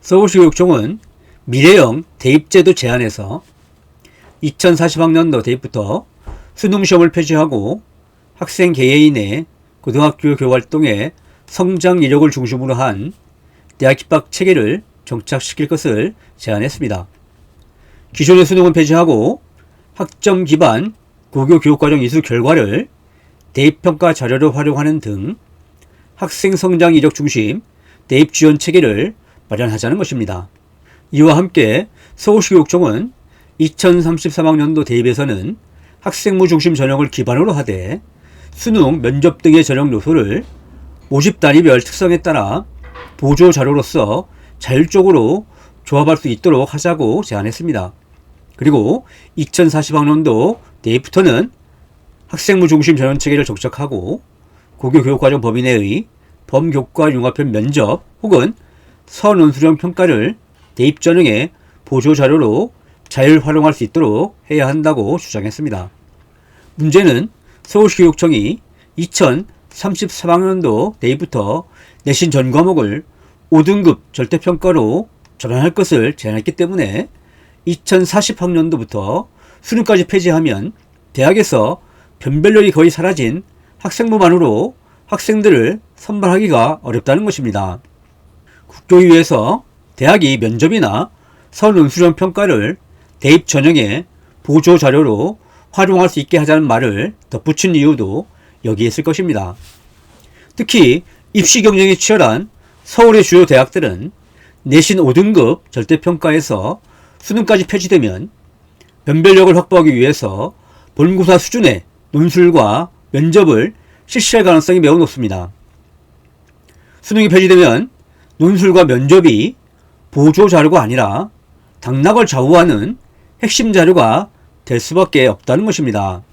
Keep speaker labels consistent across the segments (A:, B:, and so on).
A: 서울시교육청은 미래형 대입제도 제안에서 2040학년도 대입부터 수능시험을 폐지하고 학생 개개인의 고등학교 교육활동의 성장 이력을 중심으로 한 대학 입학 체계를 정착시킬 것을 제안했습니다. 기존의 수능은 폐지하고 학점 기반 고교 교육과정 이수 결과를 대입평가 자료로 활용하는 등 학생 성장 이력 중심 대입 지원 체계를 마련하자는 것입니다. 이와 함께 서울시교육청은 2033학년도 대입에서는 학생부 중심 전형을 기반으로 하되 수능, 면접 등의 전형 요소를 모집 단위별 특성에 따라 보조 자료로서 자율적으로 조합할 수 있도록 하자고 제안했습니다. 그리고 2040학년도 대입부터는 학생부 중심 전형 체계를 정착하고 고교 교육과정 범위 내의 범교과 융합형 면접 혹은 선논술형 평가를 대입 전형의 보조 자료로 자율 활용할 수 있도록 해야 한다고 주장했습니다. 문제는 서울시교육청이 2033학년도 대입부터 내신 전 과목을 5등급 절대평가로 전환할 것을 제안했기 때문에 2040학년도부터 수능까지 폐지하면 대학에서 변별력이 거의 사라진 학생부만으로 학생들을 선발하기가 어렵다는 것입니다. 국교위에서 대학이 면접이나 선논술형 평가를 대입 전형의 보조 자료로 활용할 수 있게 하자는 말을 덧붙인 이유도 여기에 있을 것입니다. 특히 입시 경쟁이 치열한 서울의 주요 대학들은 내신 5등급 절대평가에서 수능까지 폐지되면 변별력을 확보하기 위해서 본고사 수준의 논술과 면접을 실시할 가능성이 매우 높습니다. 수능이 폐지되면 논술과 면접이 보조 자료가 아니라 당락을 좌우하는 핵심 자료가 될 수밖에 없다는 것입니다.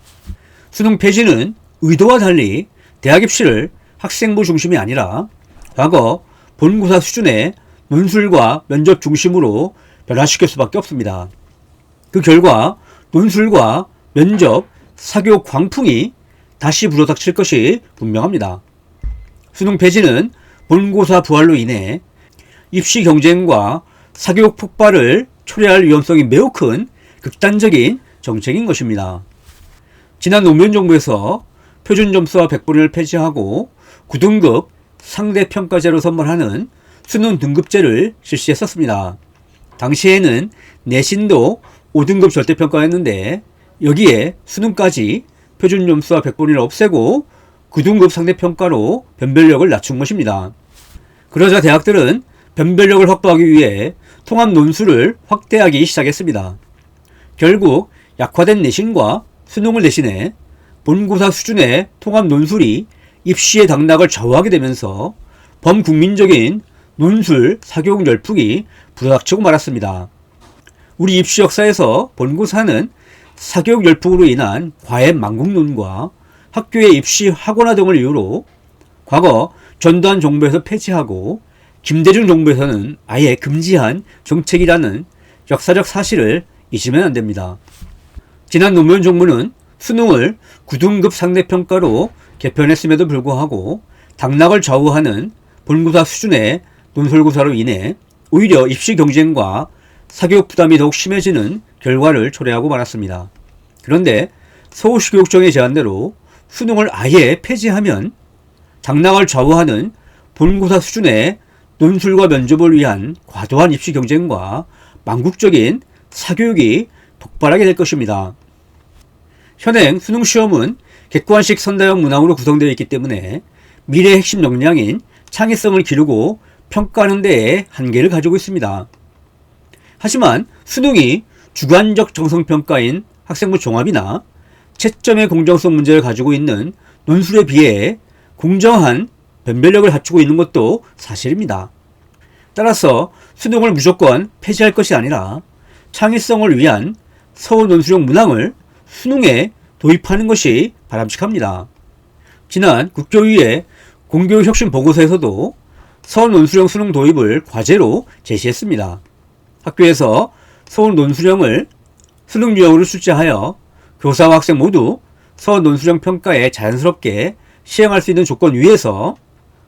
A: 수능 폐지는 의도와 달리 대학 입시를 학생부 중심이 아니라 과거 본고사 수준의 논술과 면접 중심으로 변화시킬 수밖에 없습니다. 그 결과 논술과 면접, 사교육 광풍이 다시 불어닥칠 것이 분명합니다. 수능 폐지는 본고사 부활로 인해 입시 경쟁과 사교육 폭발을 초래할 위험성이 매우 큰 극단적인 정책인 것입니다. 지난 노무현 정부에서 표준점수와 백분위를 폐지하고 9등급 상대평가제로 선발하는 수능 등급제를 실시했었습니다. 당시에는 내신도 5등급 절대평가였는데 여기에 수능까지 표준점수와 백분위를 없애고 9등급 상대평가로 변별력을 낮춘 것입니다. 그러자 대학들은 변별력을 확보하기 위해 통합 논술을 확대하기 시작했습니다. 결국 약화된 내신과 수능을 대신해 본고사 수준의 통합 논술이 입시의 당락을 좌우하게 되면서 범국민적인 논술 사교육 열풍이 불어닥치고 말았습니다. 우리 입시 역사에서 본고사는 사교육 열풍으로 인한 과외 망국론과 학교의 입시 학원화 등을 이유로 과거 전두환 정부에서 폐지하고 김대중 정부에서는 아예 금지한 정책이라는 역사적 사실을 잊으면 안 됩니다. 지난 노무현 정부는 수능을 9등급 상대평가로 개편했음에도 불구하고 당락을 좌우하는 본고사 수준의 논술고사로 인해 오히려 입시 경쟁과 사교육 부담이 더욱 심해지는 결과를 초래하고 말았습니다. 그런데 서울시교육청의 제안대로 수능을 아예 폐지하면 당락을 좌우하는 본고사 수준의 논술과 면접을 위한 과도한 입시 경쟁과 망국적인 사교육이 폭발하게 될 것입니다. 현행 수능시험은 객관식 선다형 문항으로 구성되어 있기 때문에 미래의 핵심 역량인 창의성을 기르고 평가하는 데에 한계를 가지고 있습니다. 하지만 수능이 주관적 정성평가인 학생부 종합이나 채점의 공정성 문제를 가지고 있는 논술에 비해 공정한 변별력을 갖추고 있는 것도 사실입니다. 따라서 수능을 무조건 폐지할 것이 아니라 창의성을 위한 서울 논술형 문항을 수능에 도입하는 것이 바람직합니다. 지난 국교위의 공교육혁신 보고서에서도 서울 논술형 수능 도입을 과제로 제시했습니다. 학교에서 서울 논술형을 수능 유형으로 출제하여 교사와 학생 모두 서울 논술형 평가에 자연스럽게 시행할 수 있는 조건 위에서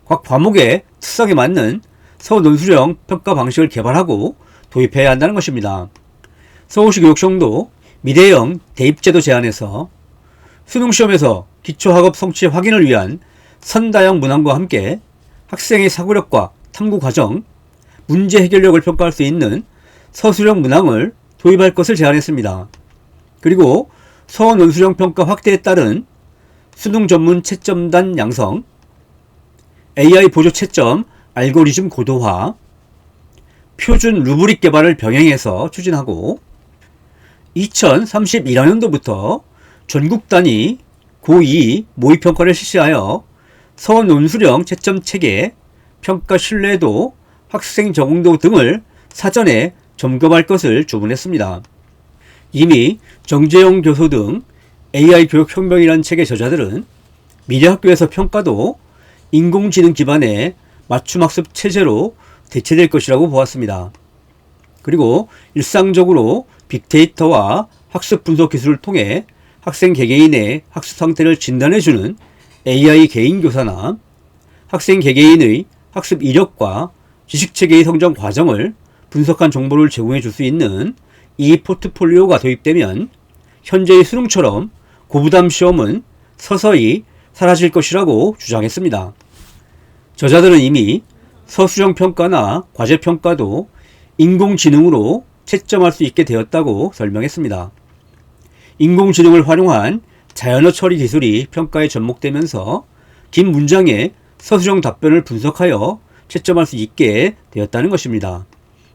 A: 각 과목의 특성에 맞는 서논수령 평가 방식을 개발하고 도입해야 한다는 것입니다. 서울시 교육청도 미래형 대입제도 제안에서 수능시험에서 기초학업 성취 확인을 위한 선다형 문항과 함께 학생의 사고력과 탐구 과정, 문제 해결력을 평가할 수 있는 서술형 문항을 도입할 것을 제안했습니다. 그리고 서논수령 평가 확대에 따른 수능 전문 채점단 양성, AI 보조 채점 알고리즘 고도화, 표준 루브릭 개발을 병행해서 추진하고 2031학년도부터 전국 단위 고2 모의평가를 실시하여 서논수령 채점 체계, 평가 신뢰도, 학생 적응도 등을 사전에 점검할 것을 주문했습니다. 이미 정재용 교수 등 AI 교육혁명이라는 책의 저자들은 미래학교에서 평가도 인공지능 기반의 맞춤학습 체제로 대체될 것이라고 보았습니다. 그리고 일상적으로 빅데이터와 학습 분석 기술을 통해 학생 개개인의 학습 상태를 진단해주는 AI 개인교사나 학생 개개인의 학습 이력과 지식체계의 성장 과정을 분석한 정보를 제공해 줄 수 있는 이 포트폴리오가 도입되면 현재의 수능처럼 고부담 시험은 서서히 사라질 것이라고 주장했습니다. 저자들은 이미 서술형 평가나 과제 평가도 인공지능으로 채점할 수 있게 되었다고 설명했습니다. 인공지능을 활용한 자연어 처리 기술이 평가에 접목되면서 긴 문장의 서술형 답변을 분석하여 채점할 수 있게 되었다는 것입니다.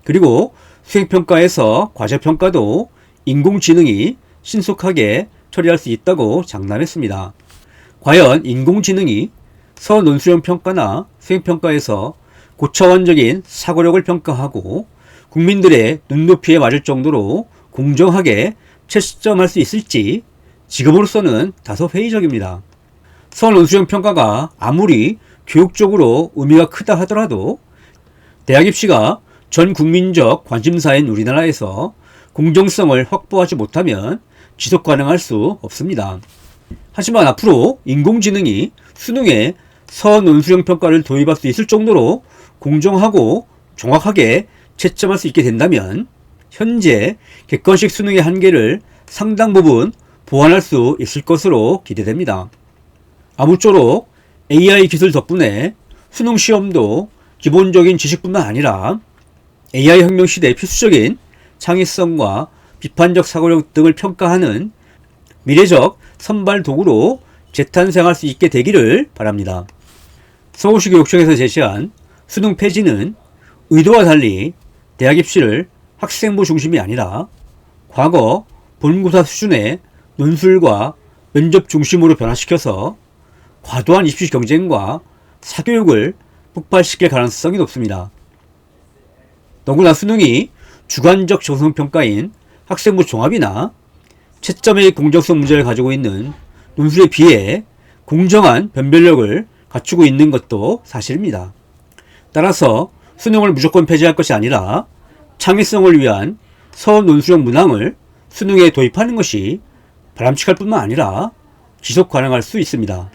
A: 그리고 수행평가에서 과제평가도 인공지능이 신속하게 처리할 수 있다고 장담했습니다. 과연 인공지능이 서논수령 평가나 수행평가에서 고차원적인 사고력을 평가하고 국민들의 눈높이에 맞을 정도로 공정하게 채점할 수 있을지 지금으로서는 다소 회의적입니다. 서논수령 평가가 아무리 교육적으로 의미가 크다 하더라도 대학 입시가 전 국민적 관심사인 우리나라에서 공정성을 확보하지 못하면 지속 가능할 수 없습니다. 하지만 앞으로 인공지능이 수능에 서논수령 평가를 도입할 수 있을 정도로 공정하고 정확하게 채점할 수 있게 된다면 현재 객관식 수능의 한계를 상당 부분 보완할 수 있을 것으로 기대됩니다. 아무쪼록 AI 기술 덕분에 수능 시험도 기본적인 지식뿐만 아니라 AI 혁명 시대의 필수적인 창의성과 비판적 사고력 등을 평가하는 미래적 선발 도구로 재탄생할 수 있게 되기를 바랍니다. 서울시 교육청에서 제시한 수능 폐지는 의도와 달리 대학 입시를 학생부 중심이 아니라 과거 본고사 수준의 논술과 면접 중심으로 변화시켜서 과도한 입시 경쟁과 사교육을 폭발시킬 가능성이 높습니다. 더구나 수능이 주관적 정성평가인 학생부 종합이나 채점의 공정성 문제를 가지고 있는 논술에 비해 공정한 변별력을 갖추고 있는 것도 사실입니다. 따라서 수능을 무조건 폐지할 것이 아니라 창의성을 위한 서논수령 문항을 수능에 도입하는 것이 바람직할 뿐만 아니라 지속 가능할 수 있습니다.